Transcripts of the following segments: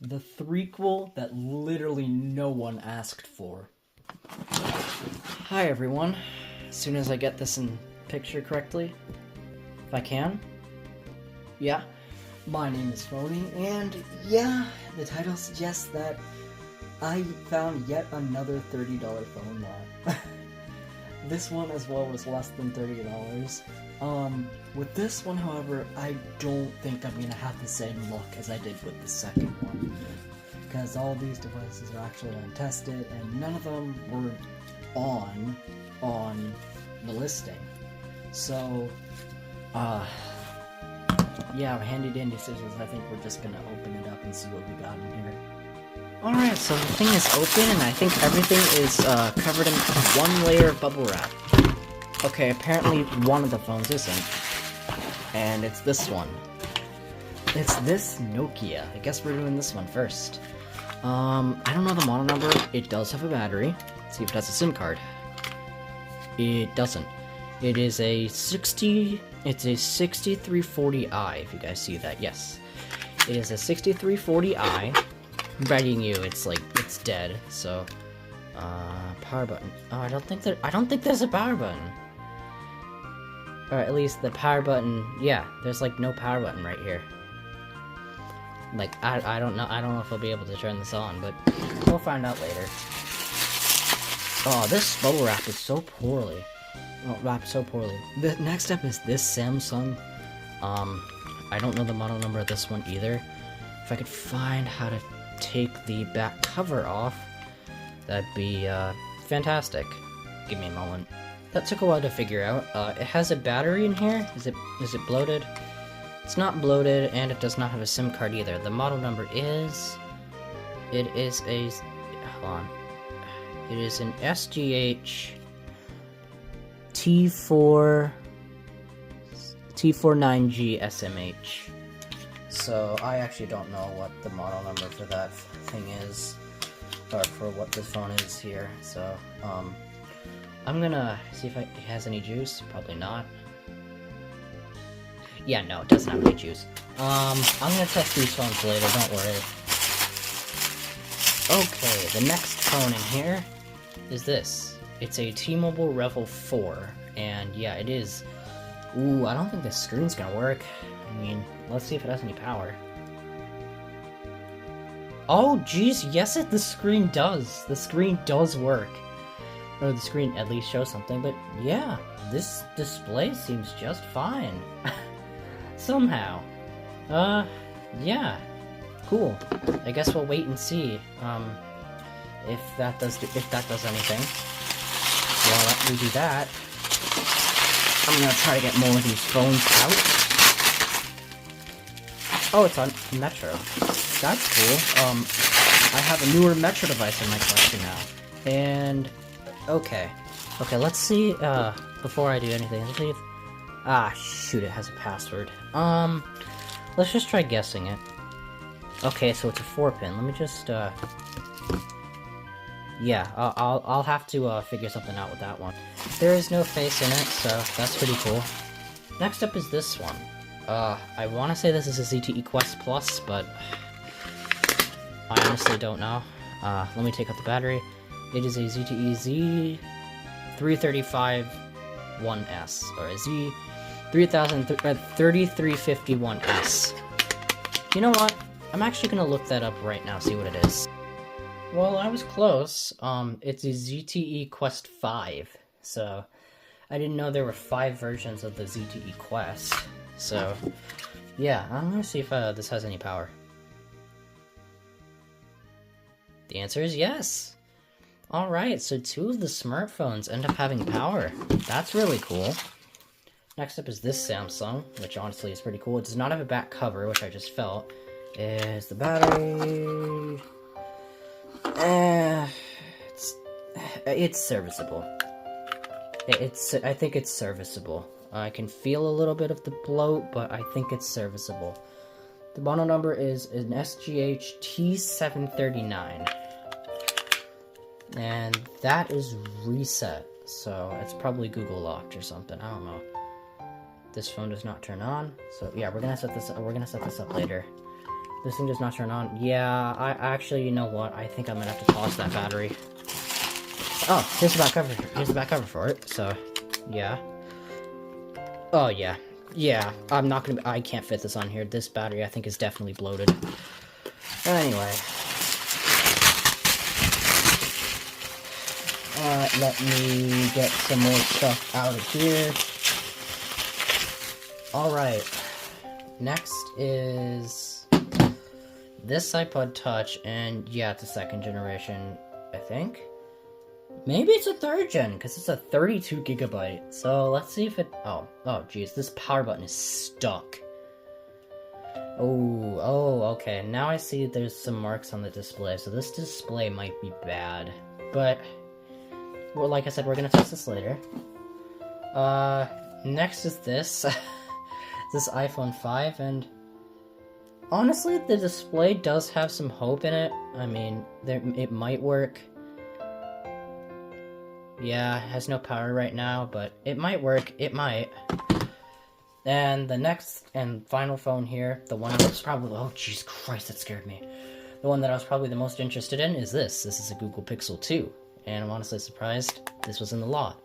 The threequel that literally no one asked for. Hi everyone. As soon as I get this in picture correctly, if I can. Yeah, my name is Phony, and yeah, the title suggests that I found yet another $30 phone that this one as well was less than $30. With this one, however, I don't think I'm gonna have the same luck as I did with the second one. Because all these devices are actually untested, and none of them were on the listing. So, yeah, handy dandy scissors, I think we're just gonna open it up and see what we got in here. Alright, so the thing is open, and I think everything is covered in one layer of bubble wrap. Okay, apparently one of the phones isn't. And it's this one. It's this Nokia. I guess we're doing this one first. I don't know the model number. It does have a battery. Let's see if it has a SIM card. It doesn't. It is a 6340i, if you guys see that. Yes. It is a 6340i. I'm betting you it's dead, so power button. Oh, I don't think there's a power button. Or at least the power button, yeah, there's like no power button right here. Like, I don't know if I'll be able to turn this on, but we'll find out later. Oh, this bubble wrap is so poorly. Oh, wrapped so poorly. The next step is this Samsung. I don't know the model number of this one either. If I could find how to take the back cover off, that'd be fantastic. Give me a moment. That took a while to figure out. It has a battery in here. Is it bloated? It's not bloated, and it does not have a SIM card either. The model number is... It is a... Hold on. It is an SGH T49G SMH. So, I actually don't know what the model number for that thing is, or for what this phone is here, so, I'm gonna see if it has any juice. Probably not. Yeah, no, it doesn't have any juice. I'm gonna test these phones later, don't worry. Okay, the next phone in here is this. It's a T-Mobile Revel 4, and yeah, it is... Ooh, I don't think this screen's gonna work. I mean, let's see if it has any power. Oh, geez, yes, the screen does. The screen does work. Or the screen at least shows something, but yeah, this display seems just fine. Somehow. Yeah. Cool. I guess we'll wait and see, if that does anything. While we do that, I'm gonna try to get more of these phones out. Oh, it's on Metro. That's cool. I have a newer Metro device in my collection now. And... Okay, let's see, before I do anything, let's see if... Ah, shoot, it has a password. Let's just try guessing it. Okay, so it's a 4-pin, let me just, yeah, I'll have to, figure something out with that one. There is no face in it, so that's pretty cool. Next up is this one. I wanna say this is a ZTE Quest Plus, but... I honestly don't know. Let me take out the battery. It is a ZTE Z335-1S, or a Z3351S. You know what? I'm actually gonna look that up right now, see what it is. Well, I was close. It's a ZTE Quest 5, so I didn't know there were 5 versions of the ZTE Quest. So, yeah, I'm gonna see if this has any power. The answer is yes! Alright, so 2 of the smartphones end up having power. That's really cool. Next up is this Samsung, which honestly is pretty cool. It does not have a back cover, which I just felt. Is the battery... It's serviceable. I think it's serviceable. I can feel a little bit of the bloat, but I think it's serviceable. The model number is an SGH T739. And that is reset, so it's probably Google locked or something. I don't know. This phone does not turn on, so yeah, we're gonna set this up later. This thing does not turn on. Yeah, I actually, you know what? I think I'm gonna have to toss that battery. Oh, here's the back cover. Here's the back cover for it. So, yeah. Oh yeah, yeah. I'm not gonna. I can't fit this on here. This battery, I think, is definitely bloated. Anyway. Let me get some more stuff out of here. Alright. Next is this iPod Touch, and yeah, it's a second generation, I think. Maybe it's a third gen, because it's a 32 gigabyte. So let's see if it... Oh, geez, this power button is stuck. Oh, okay. Now I see there's some marks on the display, so this display might be bad. But, well, like I said, we're gonna test this later. Next is this. This iPhone 5, and honestly, the display does have some hope in it. I mean, it might work. Yeah, it has no power right now, but it might work. It might. And the next and final phone here, the one I was probably... Oh, Jesus Christ, that scared me. The one that I was probably the most interested in is this. This is a Google Pixel 2. And I'm honestly surprised this was in the lot.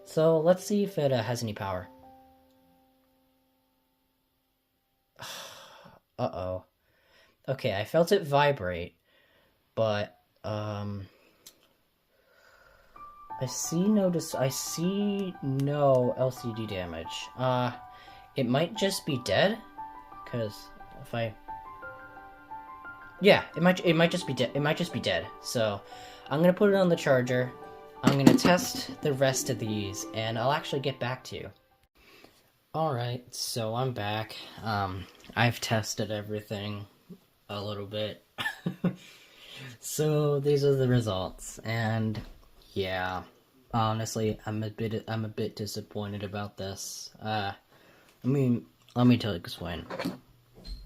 So, let's see if it has any power. Uh-oh. Okay, I felt it vibrate, but, I see no LCD damage. It might just be dead, because if I... Yeah, it might just be dead. It might just be dead. So, I'm gonna put it on the charger. I'm gonna test the rest of these, and I'll actually get back to you. Alright, so I'm back. I've tested everything a little bit. So these are the results, and yeah, honestly, I'm a bit disappointed about this. I mean, let me explain.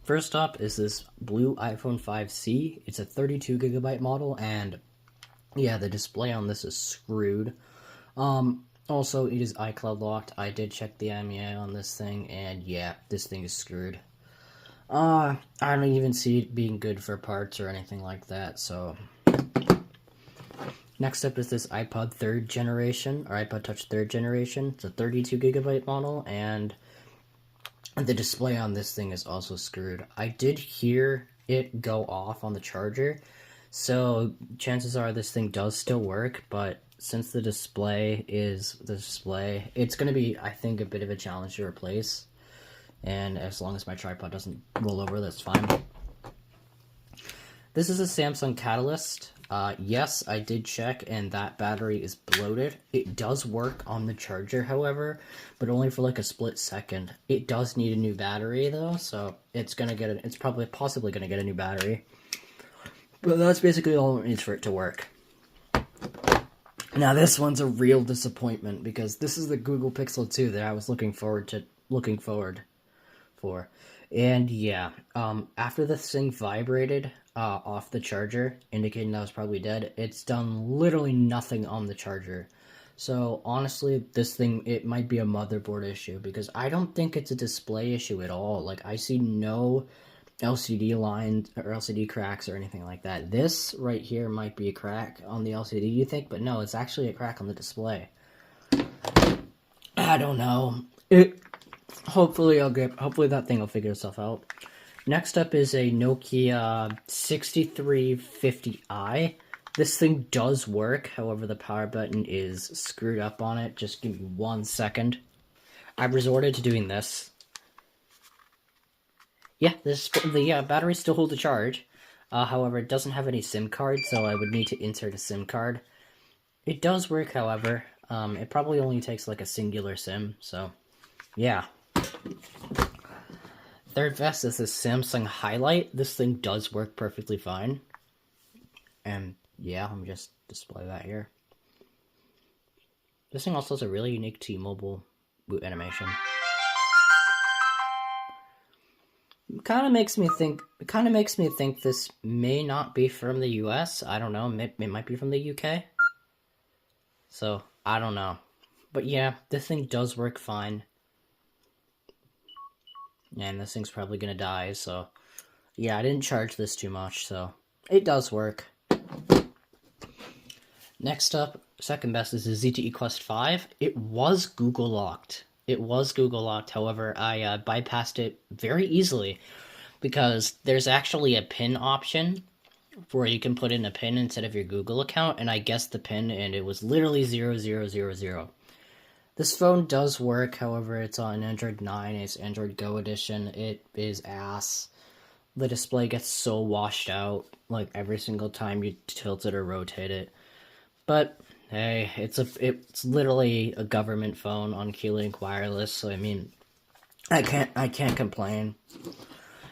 First up is this blue iPhone 5C. It's a 32 gigabyte model, and yeah, the display on this is screwed. Also, it is iCloud locked. I did check the IMEI on this thing, and yeah, this thing is screwed. I don't even see it being good for parts or anything like that, so... Next up is this iPod 3rd generation, or iPod Touch 3rd generation. It's a 32 gigabyte model, and the display on this thing is also screwed. I did hear it go off on the charger, so chances are this thing does still work, but since the display is the display, it's going to be, I think, a bit of a challenge to replace. And as long as my tripod doesn't roll over, that's fine. This is a Samsung Catalyst. Yes, I did check, and that battery is bloated. It does work on the charger, however, but only for like a split second. It does need a new battery, though, so it's possibly gonna get a new battery. But that's basically all it needs for it to work. Now this one's a real disappointment, because this is the Google Pixel 2 that I was looking forward for. And yeah, after this thing vibrated off the charger, indicating that it was probably dead, it's done literally nothing on the charger. So honestly, this thing, it might be a motherboard issue, because I don't think it's a display issue at all. Like, I see no LCD lines or LCD cracks or anything like that. This right here might be a crack on the LCD, you think, but no, it's actually a crack on the display. I don't know. Hopefully that thing will figure itself out. Next up is a Nokia 6350i. This thing does work, however the power button is screwed up on it. Just give me 1 second. I've resorted to doing this. Yeah, the battery still holds a charge. However, it doesn't have any SIM card, so I would need to insert a SIM card. It does work, however. It probably only takes like a singular SIM, so yeah. Third best is this Samsung Highlight. This thing does work perfectly fine. And yeah, let me just display that here. This thing also has a really unique T-Mobile boot animation. It kind of makes me think this may not be from the US. I don't know. It might be from the UK. So, I don't know. But yeah, this thing does work fine. And this thing's probably gonna die, so Yeah, I didn't charge this too much, so it does work. Next up, second best is the ZTE Quest 5. It was Google locked. However, I bypassed it very easily because there's actually a PIN option where you can put in a PIN instead of your Google account, and I guessed the PIN, and it was literally 0000. This phone does work, however, it's on Android 9, it's Android Go edition. It is ass. The display gets so washed out, like, every single time you tilt it or rotate it. But hey, it's literally a government phone on Keylink Wireless, so I mean, I can't complain.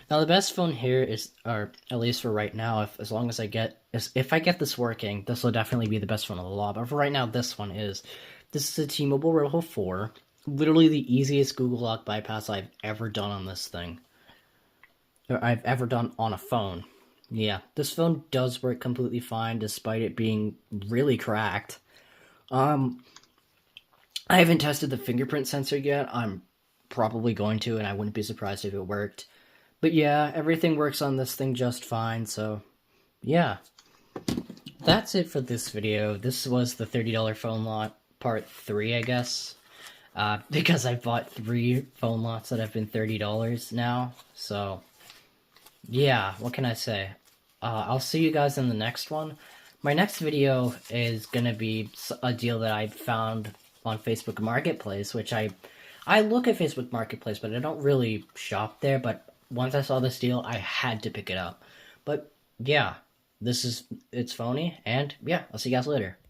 Now the best phone here is, or at least for right now, if I get this working, this will definitely be the best phone of the lot. But for right now, this is a T-Mobile Robo 4. Literally the easiest Google Lock bypass I've ever done on this thing, or I've ever done on a phone. Yeah, this phone does work completely fine despite it being really cracked. I haven't tested the fingerprint sensor yet. I'm probably going to, and I wouldn't be surprised if it worked. But yeah, everything works on this thing just fine, so yeah. That's it for this video. This was the $30 phone lot part 3, I guess. Because I bought 3 phone lots that have been $30 now, so yeah, what can I say? I'll see you guys in the next one. My next video is gonna be a deal that I found on Facebook Marketplace, which I look at Facebook Marketplace, but I don't really shop there, but once I saw this deal, I had to pick it up. But yeah, it's phony, and yeah, I'll see you guys later.